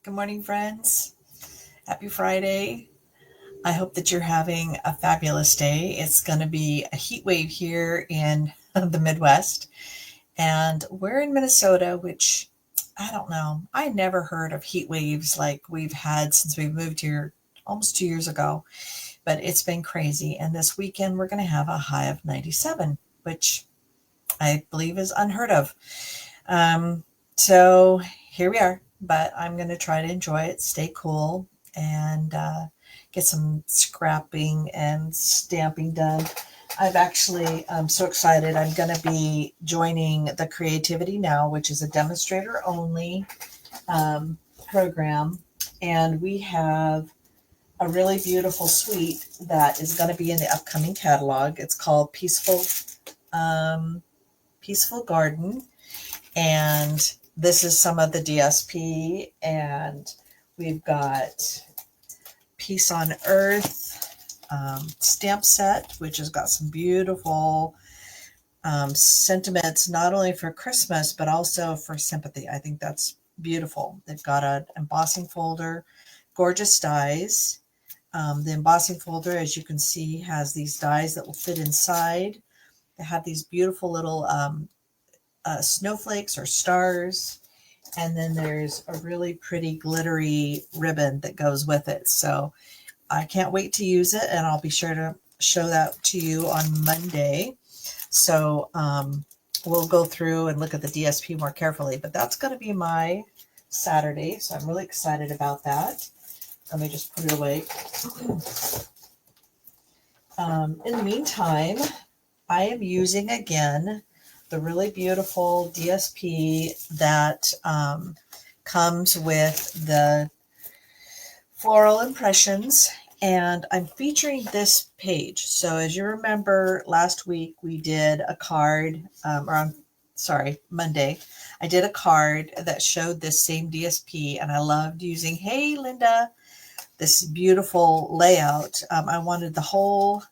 Good morning, friends. Happy Friday. I hope that you're having a fabulous day. It's going to be a heat wave here in the Midwest, and we're in Minnesota, which I don't know. I never heard of heat waves like we've had since we moved here almost 2 years ago, but it's been crazy. And this weekend, we're going to have a high of 97, which I believe is unheard of. Um, so here we are, but I'm going to try to enjoy it, stay cool, and get some scrapping and stamping done. I'm so excited. I'm going to be joining the Creativity Now, which is a demonstrator only um, program. And we have a really beautiful suite that is going to be in the upcoming catalog. It's called um, Peaceful Garden, and this is some of the DSP, and we've got Peace on Earth stamp set, which has got some beautiful sentiments, not only for Christmas, but also for sympathy. I think that's beautiful. They've got an embossing folder, gorgeous dies. The embossing folder, as you can see, has these dies that will fit inside. They have these beautiful little snowflakes or stars. And then there's a really pretty glittery ribbon that goes with it. So I can't wait to use it, and I'll be sure to show that to you on Monday. So we'll go through and look at the DSP more carefully, but that's going to be my Saturday. So I'm really excited about that. Let me just put it away. In the meantime, I am using again the really beautiful DSP that comes with the Floral Impressions, and I'm featuring this page. So as you remember, last week we did a card, Monday, I did a card that showed this same DSP, and I loved using, hey, Linda, this beautiful layout. I wanted the whole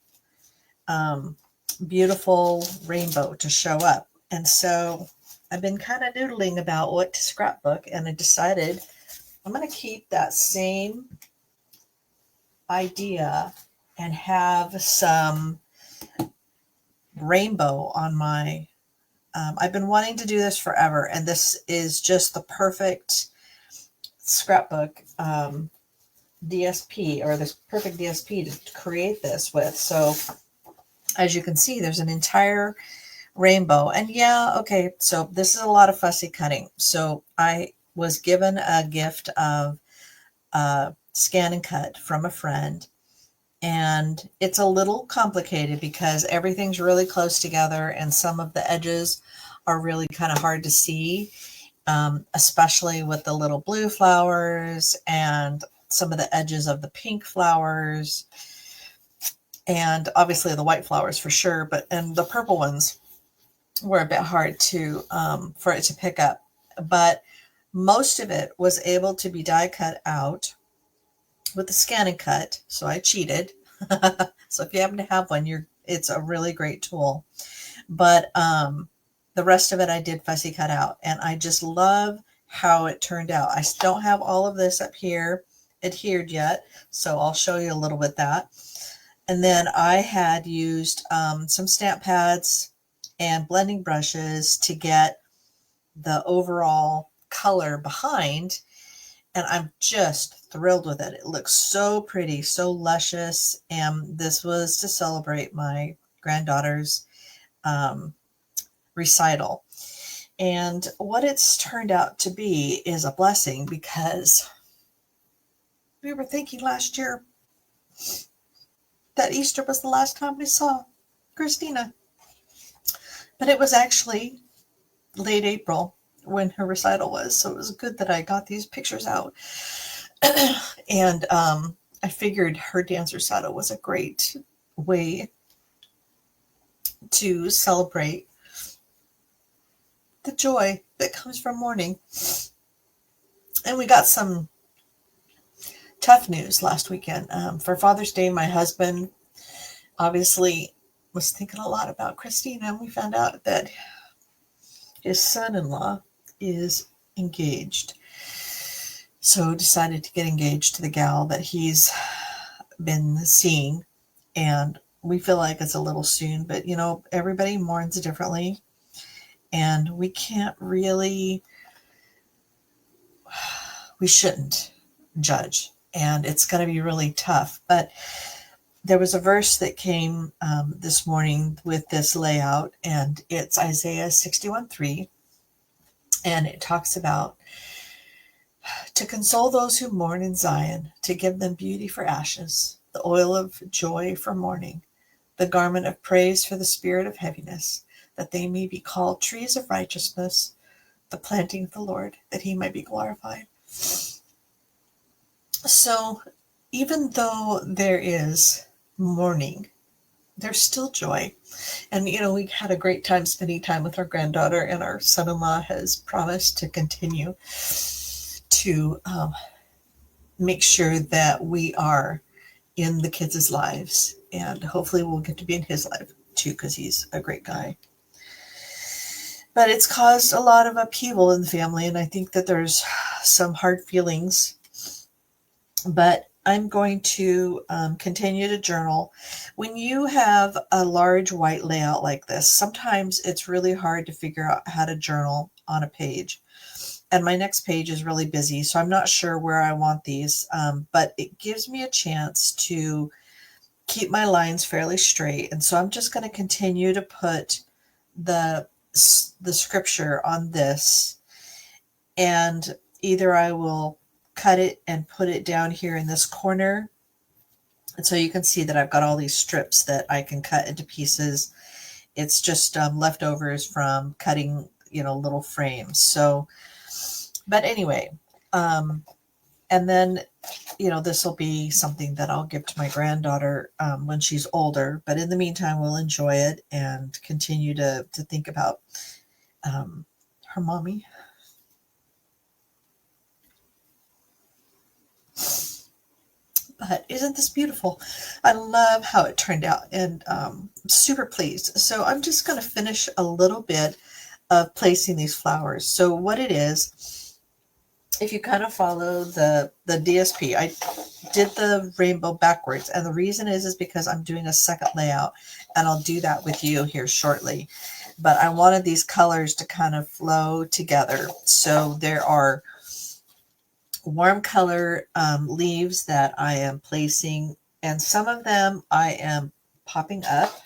beautiful rainbow to show up. And so I've been kind of noodling about what to scrapbook, and I decided I'm going to keep that same idea and have some rainbow on my I've been wanting to do this forever, and this is just the perfect scrapbook DSP, or this perfect DSP to create this with. So as you can see, there's an entire rainbow. And yeah, okay, so this is a lot of fussy cutting. So I was given a gift of scan and cut from a friend, and it's a little complicated because everything's really close together, and some of the edges are really kind of hard to see, especially with the little blue flowers and some of the edges of the pink flowers, and obviously the white flowers for sure, and the purple ones were a bit hard to for it to pick up. But most of it was able to be die cut out with the scan and cut, so I cheated. So if you happen to have one, it's a really great tool. But the rest of it I did fussy cut out, and I just love how it turned out. I don't have all of this up here adhered yet, so I'll show you a little bit that. And then I had used some stamp pads and blending brushes to get the overall color behind, and I'm just thrilled with it. It looks so pretty, so luscious, and this was to celebrate my granddaughter's recital. And what it's turned out to be is a blessing, because we were thinking last year that Easter was the last time we saw Christina, but it was actually late April when her recital was, so it was good that I got these pictures out. And I figured her dance recital was a great way to celebrate the joy that comes from mourning. And we got some tough news last weekend. For Father's Day, my husband obviously was thinking a lot about Christina, and we found out that his son-in-law is engaged. So decided to get engaged to the gal that he's been seeing. And we feel like it's a little soon, but you know, everybody mourns differently. And we can't really, we shouldn't judge. And it's going to be really tough. But there was a verse that came this morning with this layout, and it's Isaiah 61:3. And it talks about to console those who mourn in Zion, to give them beauty for ashes, the oil of joy for mourning, the garment of praise for the spirit of heaviness, that they may be called trees of righteousness, the planting of the Lord, that he might be glorified. So even though there is mourning, there's still joy. And, you know, we had a great time spending time with our granddaughter, and our son-in-law has promised to continue to make sure that we are in the kids' lives. And hopefully we'll get to be in his life too, because he's a great guy. But it's caused a lot of upheaval in the family, and I think that there's some hard feelings. But I'm going to continue to journal. When you have a large white layout like this, sometimes it's really hard to figure out how to journal on a page. And my next page is really busy, so I'm not sure where I want these, but it gives me a chance to keep my lines fairly straight. And so I'm just going to continue to put the scripture on this, and either I will cut it and put it down here in this corner. And so you can see that I've got all these strips that I can cut into pieces. It's just leftovers from cutting, you know, little frames. So, but anyway, and then, you know, this will be something that I'll give to my granddaughter when she's older. But in the meantime, we'll enjoy it and continue to think about her mommy. But isn't this beautiful? I love how it turned out, and I'm super pleased. So I'm just going to finish a little bit of placing these flowers. So what it is, if you kind of follow the DSP, I did the rainbow backwards. And the reason is because I'm doing a second layout, and I'll do that with you here shortly. But I wanted these colors to kind of flow together. So there are warm color leaves that I am placing, and some of them I am popping up,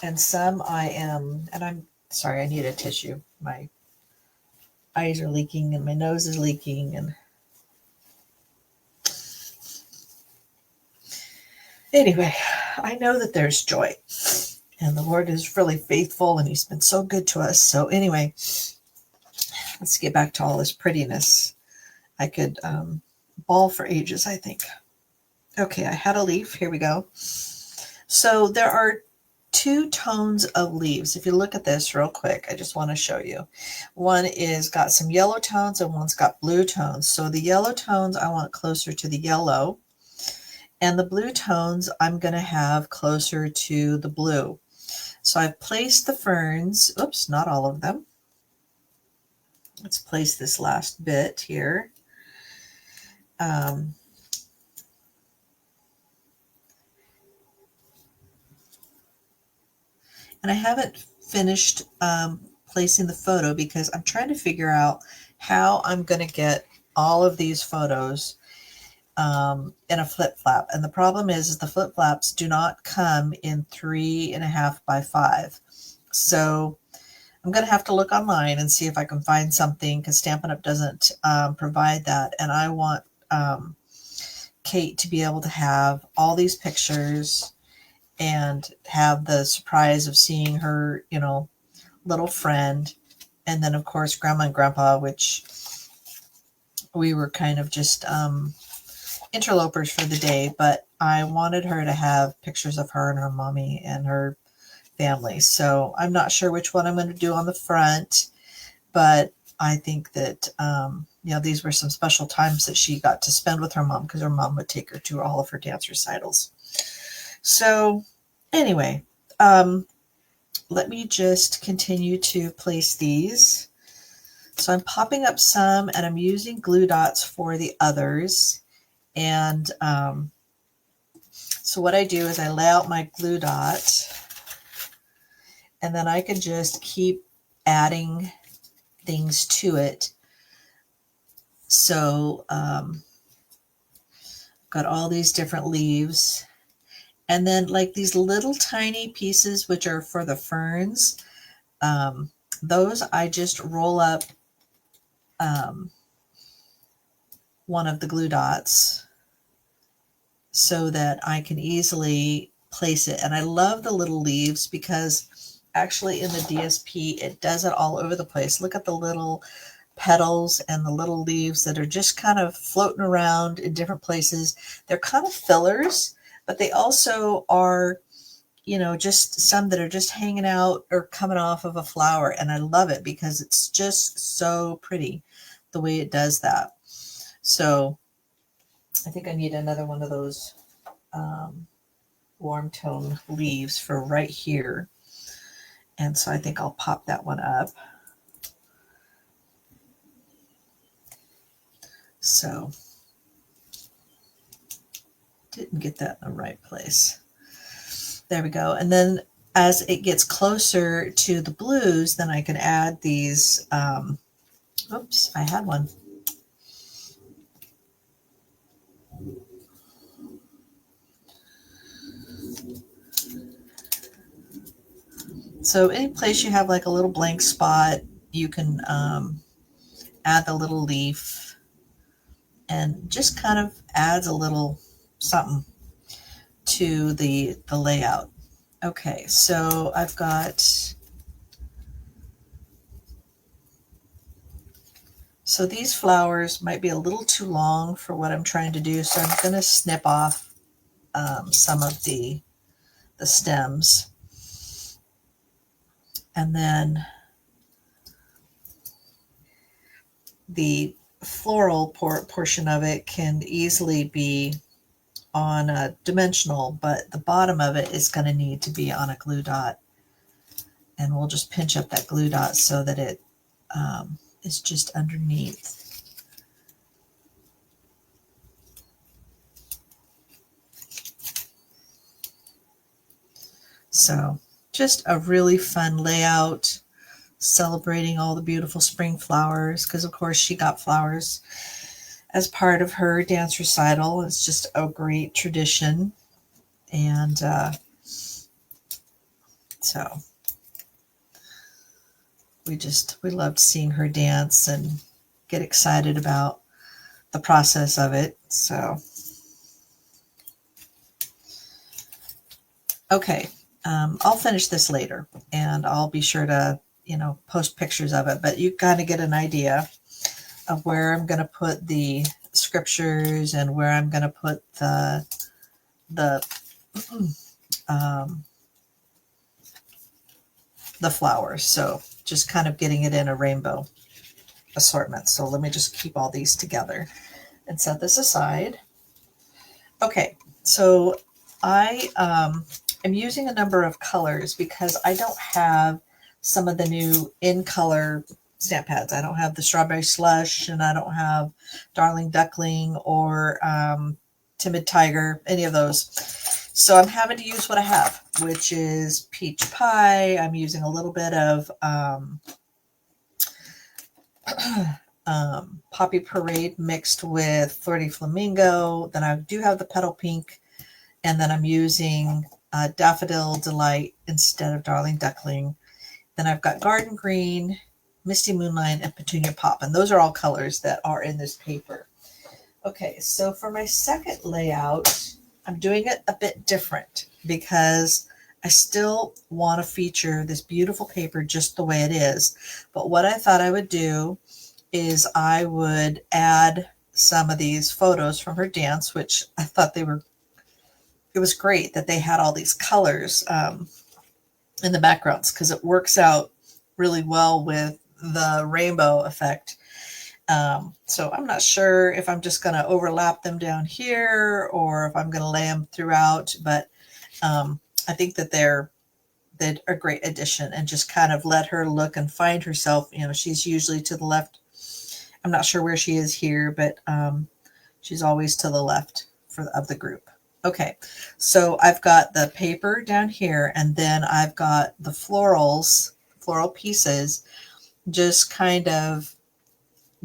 and some I am, and I'm sorry, I need a tissue. My eyes are leaking and my nose is leaking, and anyway, I know that there's joy, and the Lord is really faithful, and he's been so good to us. So anyway, let's get back to all this prettiness. I could bawl for ages, I think. Okay, I had a leaf. Here we go. So there are two tones of leaves. If you look at this real quick, I just want to show you. One is got some yellow tones and one's got blue tones. So the yellow tones I want closer to the yellow, and the blue tones I'm going to have closer to the blue. So I've placed the ferns. Oops, not all of them. Let's place this last bit here. And I haven't finished placing the photo because I'm trying to figure out how I'm going to get all of these photos in a flip flap. And the problem is the flip flaps do not come in 3.5 by 5. So I'm going to have to look online and see if I can find something, because Stampin' Up doesn't provide that. And I want Kate to be able to have all these pictures and have the surprise of seeing her, you know, little friend. And then, of course, Grandma and Grandpa, which we were kind of just interlopers for the day. But I wanted her to have pictures of her and her mommy and her family. So I'm not sure which one I'm going to do on the front, but I think that, you know, these were some special times that she got to spend with her mom, because her mom would take her to all of her dance recitals. So anyway, let me just continue to place these. So I'm popping up some and I'm using glue dots for the others. And so what I do is I lay out my glue dot, and then I can just keep adding things to it. So got all these different leaves, and then like these little tiny pieces which are for the ferns, those I just roll up one of the glue dots so that I can easily place it. And I love the little leaves because actually in the DSP it does it all over the place. Look at the little petals and the little leaves that are just kind of floating around in different places. They're kind of fillers, but they also are, you know, just some that are just hanging out or coming off of a flower. And I love it because it's just so pretty the way it does that. So I think I need another one of those warm tone leaves for right here. And so I think I'll pop that one up. So didn't get that in the right place. There we go. And then as it gets closer to the blues, then I can add these. Oops, I had one. So any place you have like a little blank spot, you can add the little leaf, and just kind of adds a little something to the layout. Okay, so I've got, so these flowers might be a little too long for what I'm trying to do, so I'm going to snip off some of the stems. And then the floral portion of it can easily be on a dimensional, but the bottom of it is going to need to be on a glue dot. And we'll just pinch up that glue dot so that it is just underneath. So just a really fun layout, celebrating all the beautiful spring flowers, because of course she got flowers as part of her dance recital. It's just a great tradition. And so we loved seeing her dance and get excited about the process of it. So, okay, I'll finish this later and I'll be sure to, you know, post pictures of it, but you kind of get an idea of where I'm going to put the scriptures and where I'm going to put the flowers. So just kind of getting it in a rainbow assortment. So let me just keep all these together and set this aside. Okay, so I am using a number of colors because I don't have some of the new in color stamp pads. I don't have the Strawberry Slush, and I don't have Darling Duckling or Timid Tiger, any of those. So I'm having to use what I have, which is Peach Pie. I'm using a little bit of Poppy Parade mixed with Flirty Flamingo. Then I do have the Petal Pink, and then I'm using Daffodil Delight instead of Darling Duckling. Then I've got Garden Green, Misty Moonlight, and Petunia Pop, and those are all colors that are in this paper. Okay, so for my second layout, I'm doing it a bit different because I still want to feature this beautiful paper just the way it is. But what I thought I would do is I would add some of these photos from her dance, which I thought it was great that they had all these colors in the backgrounds because it works out really well with the rainbow effect. So I'm not sure if I'm just going to overlap them down here or if I'm going to lay them throughout, but I think that they're they're a great addition, and just kind of let her look and find herself. You know, she's usually to the left. I'm not sure where she is here, but she's always to the left of the group. Okay, so I've got the paper down here, and then I've got the floral pieces just kind of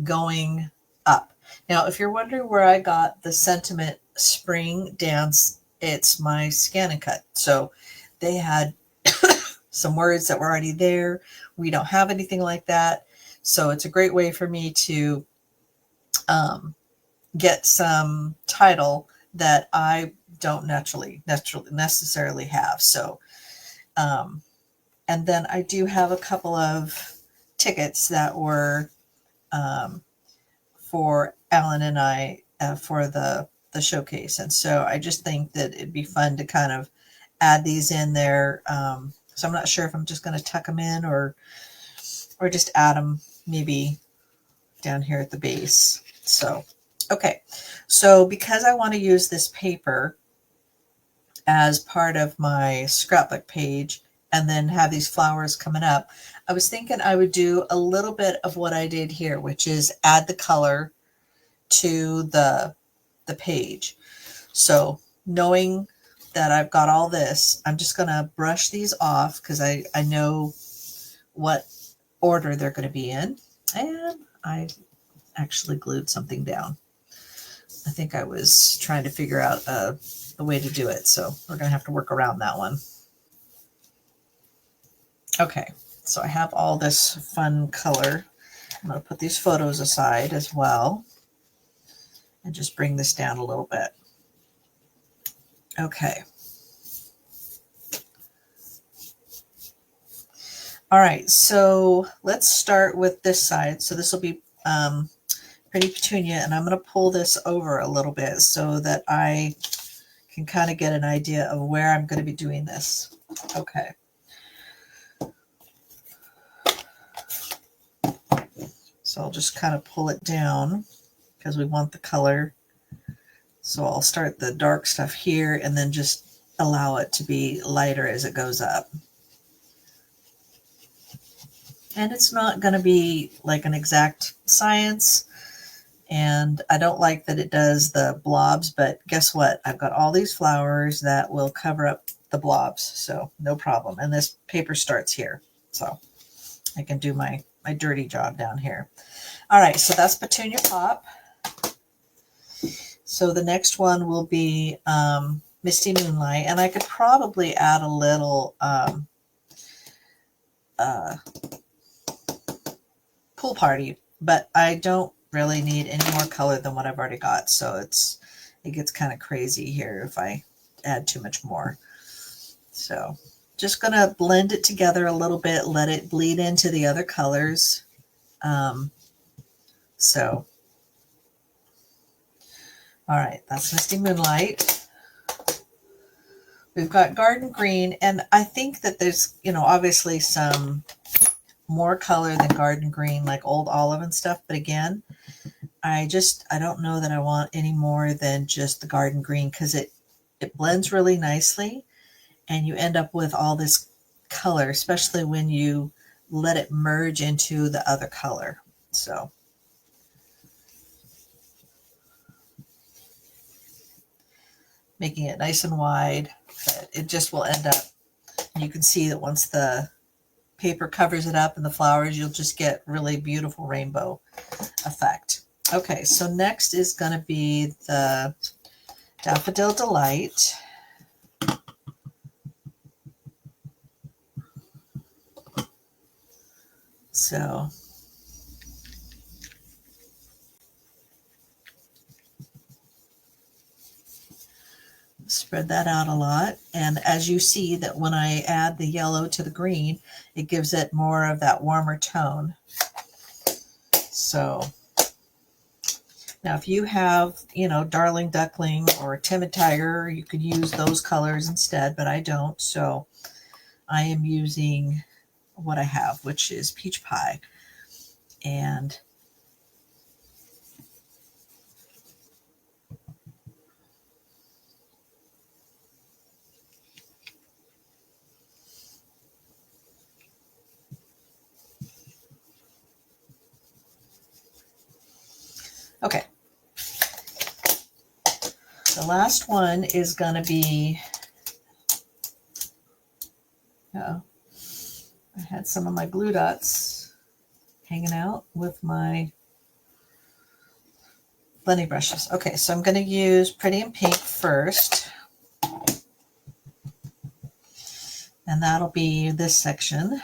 going up. Now, if you're wondering where I got the sentiment spring dance, it's my Scan and Cut. So they had some words that were already there. We don't have anything like that. So it's a great way for me to get some title that I don't necessarily have. So, and then I do have a couple of tickets that were for Alan and I for the showcase. And so I just think that it'd be fun to kind of add these in there. So I'm not sure if I'm just going to tuck them in or just add them maybe down here at the base. So, okay. So because I want to use this paper as part of my scrapbook page and then have these flowers coming up, I was thinking I would do a little bit of what I did here, which is add the color to the page. So knowing that I've got all this, I'm just going to brush these off because I know what order they're going to be in. And I actually glued something down. I think I was trying to figure out a way to do it, so we're going to have to work around that one. Okay, so I have all this fun color. I'm going to put these photos aside as well and just bring this down a little bit. Okay. All right, so let's start with this side. So this will be Pretty Petunia, and I'm going to pull this over a little bit so that I can kind of get an idea of where I'm going to be doing this. Okay. So I'll just kind of pull it down because we want the color. So I'll start the dark stuff here and then just allow it to be lighter as it goes up. And it's not going to be like an exact science. And I don't like that it does the blobs, but guess what? I've got all these flowers that will cover up the blobs, so no problem. And this paper starts here, so I can do my dirty job down here. All right, so that's Petunia Pop. So the next one will be Misty Moonlight, and I could probably add a little pool party, but I don't really need any more color than what I've already got. So it gets kind of crazy here if I add too much more. So just going to blend it together a little bit, let it bleed into the other colors. So, all right, that's Misty Moonlight. We've got Garden Green, and I think that there's, obviously some more color than Garden Green, like Old Olive and stuff. But again, I don't know that I want any more than just the Garden Green because it blends really nicely and you end up with all this color, especially when you let it merge into the other color. So making it nice and wide, but it just will end up, you can see that once the paper covers it up and the flowers, you'll just get really beautiful rainbow effect. Okay, so next is going to be the Daffodil Delight. So spread that out a lot. And as you see that when I add the yellow to the green, it gives it more of that warmer tone. So now if you have, Darling Duckling or Timid Tiger, you could use those colors instead, but I don't. So I am using what I have, which is Peach Pie. And Okay. The last one is going to be, I had some of my glue dots hanging out with my blending brushes. Okay, so I'm going to use Pretty in Pink first. And that'll be this section.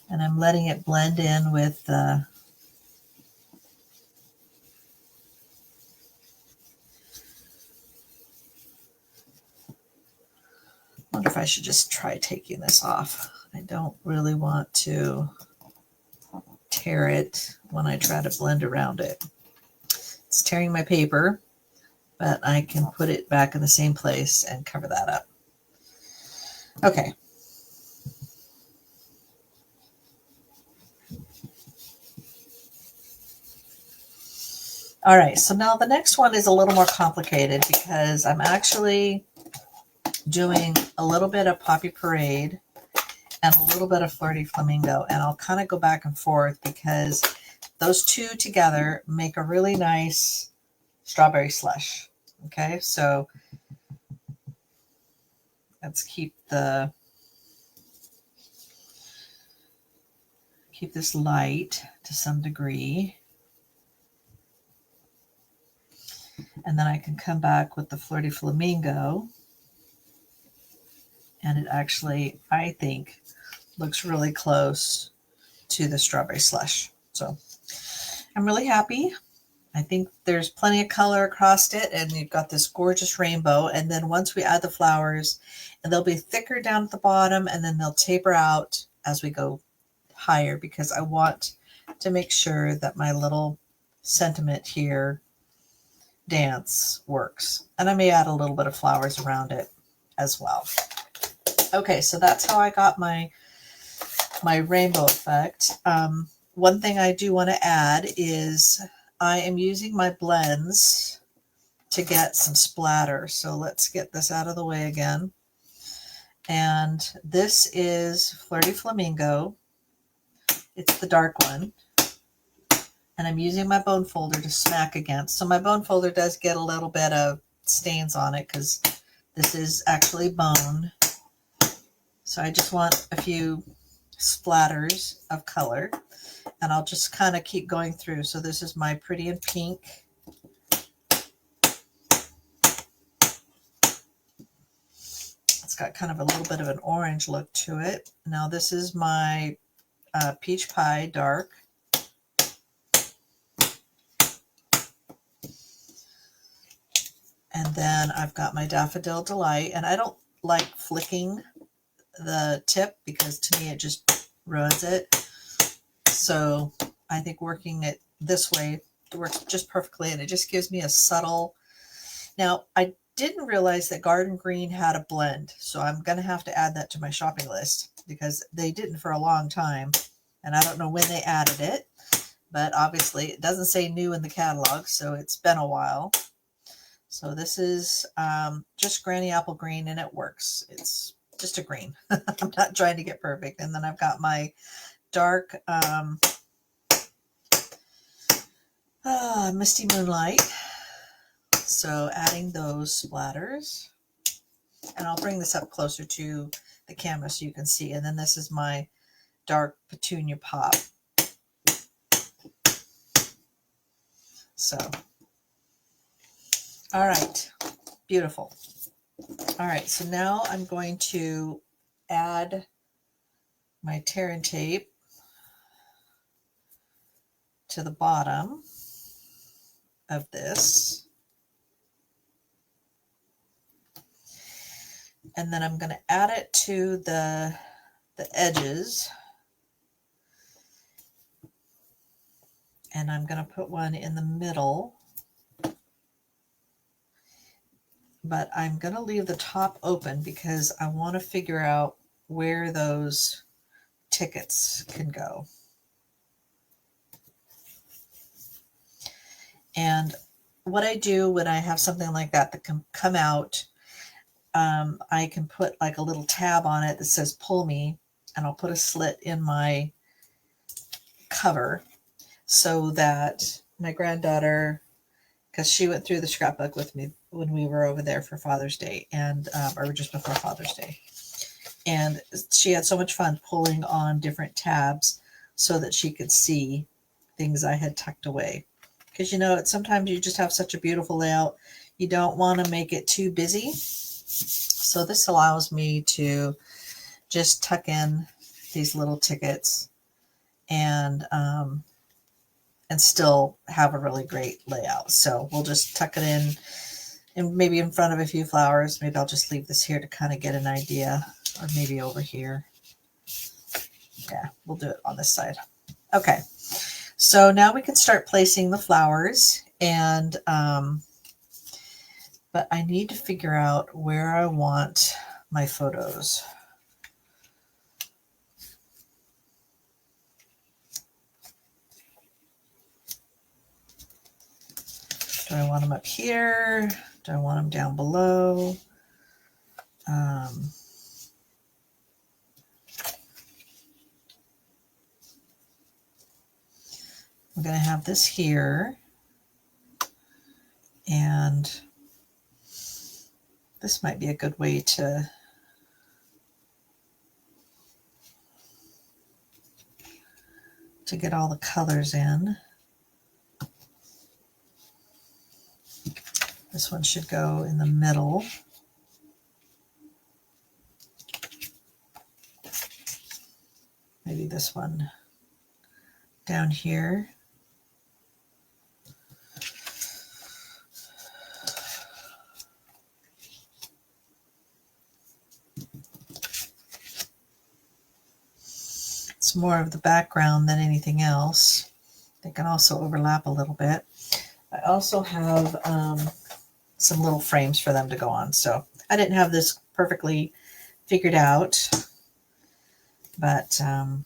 And I'm letting it blend in with the I wonder if I should just try taking this off. I don't really want to tear it when I try to blend around it. It's tearing my paper, but I can put it back in the same place and cover that up. Okay. All right, so now the next one is a little more complicated because I'm actually doing a little bit of Poppy Parade and a little bit of Flirty Flamingo, and I'll kind of go back and forth because those two together make a really nice strawberry slush. Okay, so let's keep this light to some degree. And then I can come back with the Flirty Flamingo. And it actually, I think, looks really close to the strawberry slush. So I'm really happy. I think there's plenty of color across it, and you've got this gorgeous rainbow. And then once we add the flowers, and they'll be thicker down at the bottom, and then they'll taper out as we go higher, because I want to make sure that my little sentiment here dance works. And I may add a little bit of flowers around it as well. Okay, so that's how I got my rainbow effect. One thing I do want to add is I am using my blends to get some splatter. So let's get this out of the way again. And this is Flirty Flamingo. It's the dark one. And I'm using my bone folder to smack against. So my bone folder does get a little bit of stains on it because this is actually bone. So I just want a few splatters of color, and I'll just kind of keep going through. So this is my Pretty in Pink. It's got kind of a little bit of an orange look to it. Now this is my Peach Pie Dark. And then I've got my Daffodil Delight, and I don't like flicking the tip because to me it just ruins it. So I think working it this way works just perfectly, and it just gives me a subtle. Now I didn't realize that Garden Green had a blend, so I'm going to have to add that to my shopping list because they didn't for a long time, and I don't know when they added it, but obviously it doesn't say new in the catalog, so it's been a while. So this is just Granny Apple Green, and it works. It's just a green. I'm not trying to get perfect. And then I've got my dark Misty Moonlight. So adding those splatters. And I'll bring this up closer to the camera so you can see. And then this is my dark Petunia Pop. So, all right, beautiful. All right, so now I'm going to add my tear and tape to the bottom of this. And then I'm going to add it to the edges. And I'm going to put one in the middle. But I'm going to leave the top open because I want to figure out where those tickets can go. And what I do when I have something like that that can come out, I can put like a little tab on it that says pull me, and I'll put a slit in my cover so that my granddaughter, because she went through the scrapbook with me when we were over there for Father's Day, and or just before Father's Day. And she had so much fun pulling on different tabs so that she could see things I had tucked away. Because, you know, sometimes you just have such a beautiful layout. You don't want to make it too busy. So this allows me to just tuck in these little tickets and still have a really great layout. So we'll just tuck it in and maybe in front of a few flowers. Maybe I'll just leave this here to kind of get an idea, or maybe over here. Yeah, we'll do it on this side. Okay, so now we can start placing the flowers, and but I need to figure out where I want my photos. Do I want them up here? Do I want them down below? I'm going to have this here, and this might be a good way to get all the colors in. This one should go in the middle. Maybe this one down here. It's more of the background than anything else. They can also overlap a little bit. I also have some little frames for them to go on. So I didn't have this perfectly figured out, but and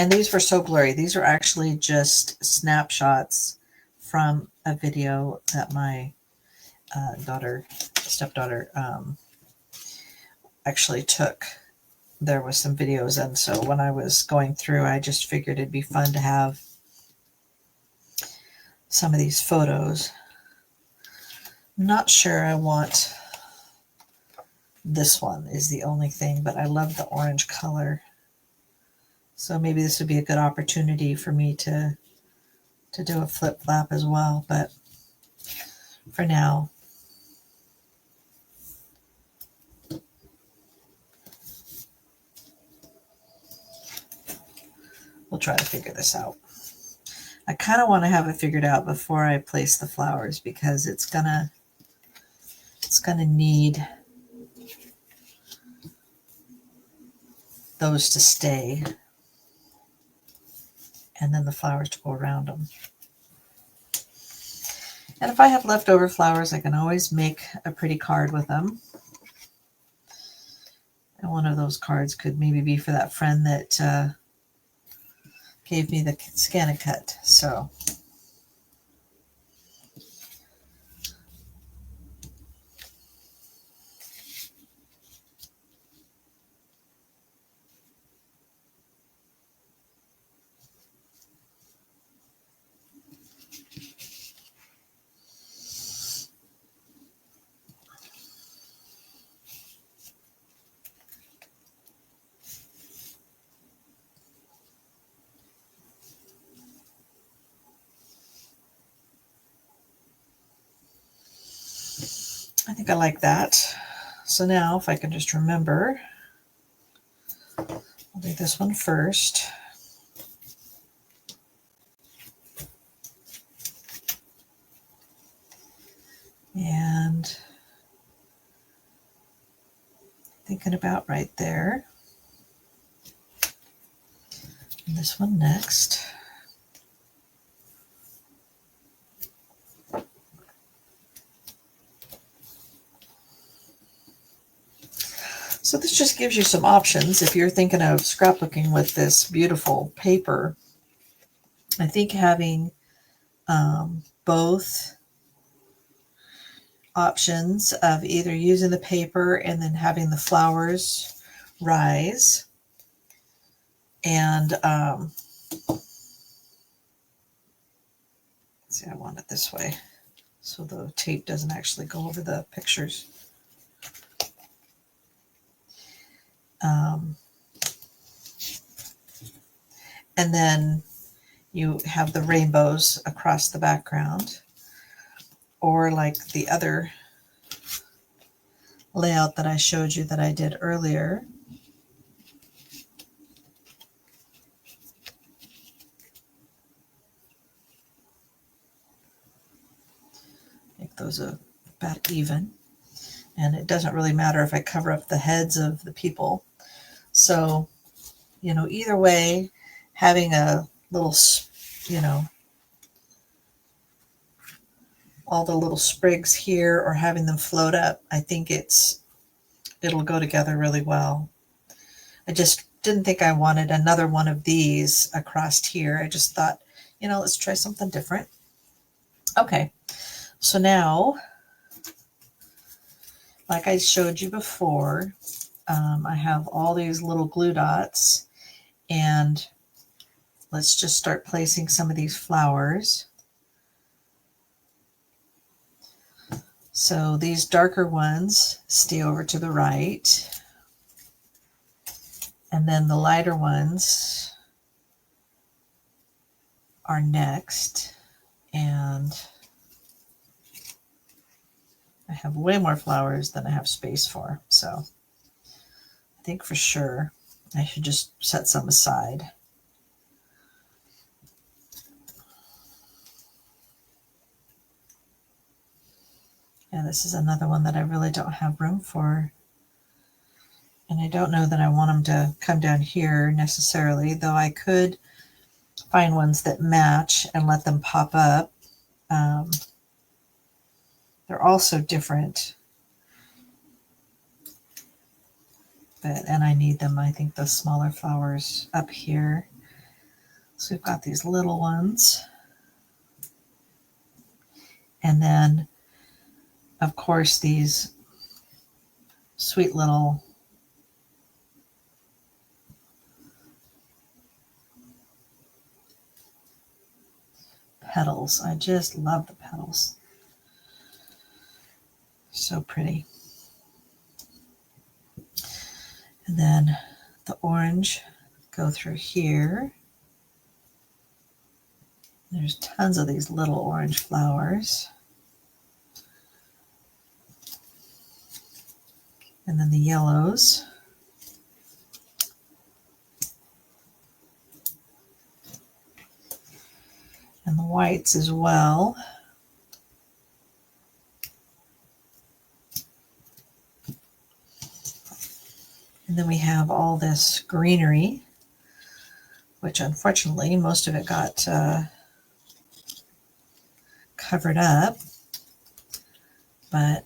these were so blurry. These are actually just snapshots from a video that my stepdaughter actually took. There was some videos, and so when I was going through, I just figured it'd be fun to have some of these photos. I'm not sure I want this one is the only thing, but I love the orange color. So maybe this would be a good opportunity for me to do a flip flap as well. But for now, we'll try to figure this out. I kind of want to have it figured out before I place the flowers, because it's gonna need those to stay, and then the flowers to go around them. And if I have leftover flowers, I can always make a pretty card with them. And one of those cards could maybe be for that friend that gave me the Scan-A-Cut. So I think I like that. So now if I can just remember, I'll do this one first. And thinking about right there. And this one next. So this just gives you some options if you're thinking of scrapbooking with this beautiful paper. I think having both options of either using the paper and then having the flowers rise And see, I want it this way so the tape doesn't actually go over the pictures. And then you have the rainbows across the background, or like the other layout that I showed you that I did earlier. Make those about even. And it doesn't really matter if I cover up the heads of the people. So, you know, either way, having a little, you know, all the little sprigs here or having them float up, I think it'll go together really well. I just didn't think I wanted another one of these across here. I just thought, you know, let's try something different. Okay, so now, like I showed you before, I have all these little glue dots, and let's just start placing some of these flowers. So these darker ones stay over to the right, and then the lighter ones are next. And I have way more flowers than I have space for, so I think for sure I should just set some aside. Yeah, this is another one that I really don't have room for. And I don't know that I want them to come down here necessarily, though I could find ones that match and let them pop up. They're also different. And I need them, I think, the smaller flowers up here. So we've got these little ones. And then, of course, these sweet little petals. I just love the petals. So pretty. And then the orange go through here. There's tons of these little orange flowers. And then the yellows. And the whites as well. And then we have all this greenery, which unfortunately most of it got covered up, but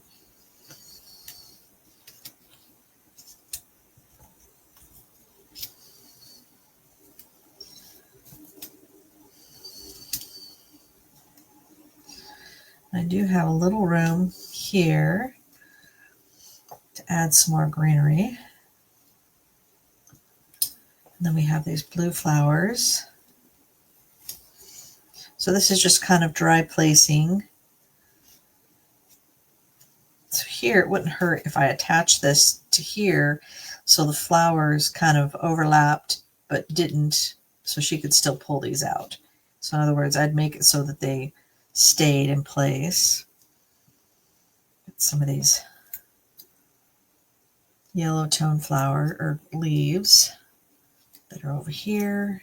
I do have a little room here to add some more greenery. And then we have these blue flowers. So this is just kind of dry placing. So here it wouldn't hurt if I attach this to here so the flowers kind of overlapped but didn't, so she could still pull these out. So in other words, I'd make it so that they stayed in place. Some of these yellow tone flower or leaves that are over here.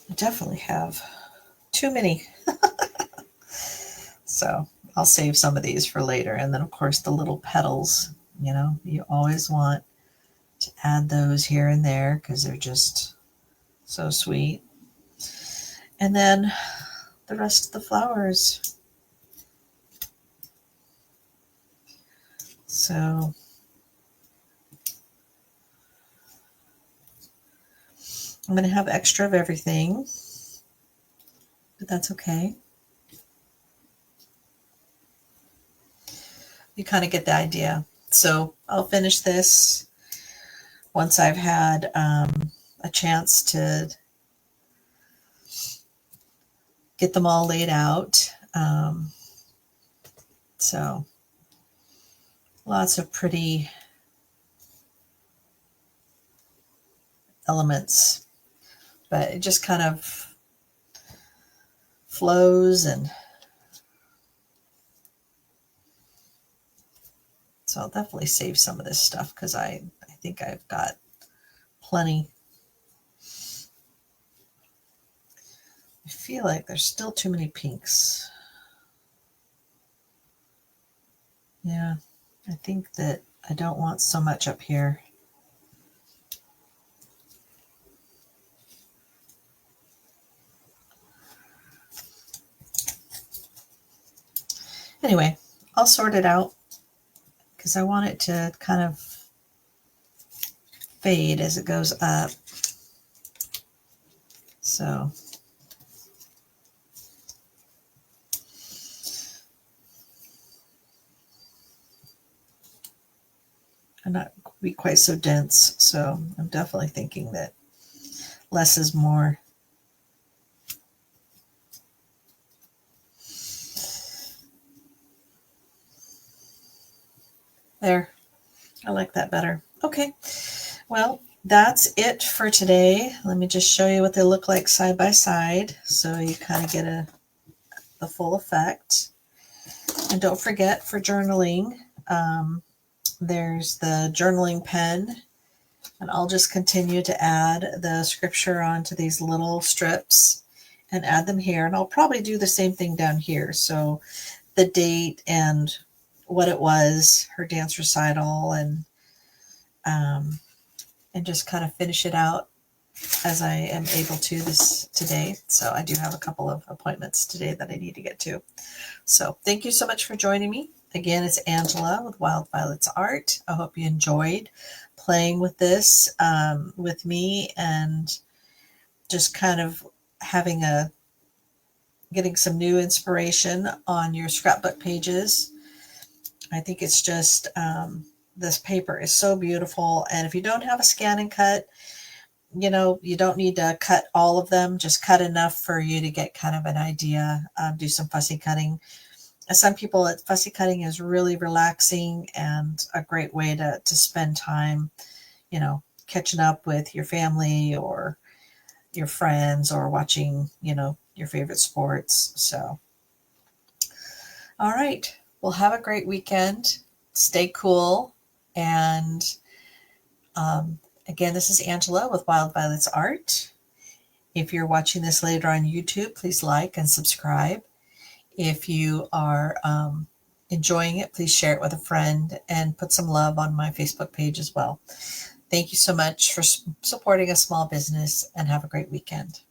I definitely have too many. So I'll save some of these for later. And then of course the little petals, you know, you always want to add those here and there because they're just so sweet. And then the rest of the flowers. So I'm going to have extra of everything, but that's okay. You kind of get the idea. So I'll finish this once I've had a chance to get them all laid out. So lots of pretty elements, but it just kind of flows. And so I'll definitely save some of this stuff because I think I've got plenty. I feel like there's still too many pinks. Yeah, I think that I don't want so much up here. Anyway, I'll sort it out because I want it to kind of fade as it goes up. So I'm not be quite so dense, so I'm definitely thinking that less is more. There, I like that better. Okay, well, that's it for today. Let me just show you what they look like side by side so you kind of get the full effect. And don't forget, for journaling, there's the journaling pen, and I'll just continue to add the scripture onto these little strips and add them here. And I'll probably do the same thing down here. So the date and what it was, her dance recital, and just kind of finish it out as I am able to today. So I do have a couple of appointments today that I need to get to. So thank you so much for joining me. Again, it's Angela with Wild Violets Art. I hope you enjoyed playing with this with me and just kind of getting some new inspiration on your scrapbook pages. I think it's just, this paper is so beautiful. And if you don't have a scan and cut, you don't need to cut all of them. Just cut enough for you to get kind of an idea. Do some fussy cutting. Some people, fussy cutting is really relaxing and a great way to spend time, catching up with your family or your friends or watching, your favorite sports. So, all right. Well, have a great weekend. Stay cool. And again, this is Angela with Wild Violets Art. If you're watching this later on YouTube, please like and subscribe. If you are enjoying it, please share it with a friend and put some love on my Facebook page as well. Thank you so much for supporting a small business, and have a great weekend.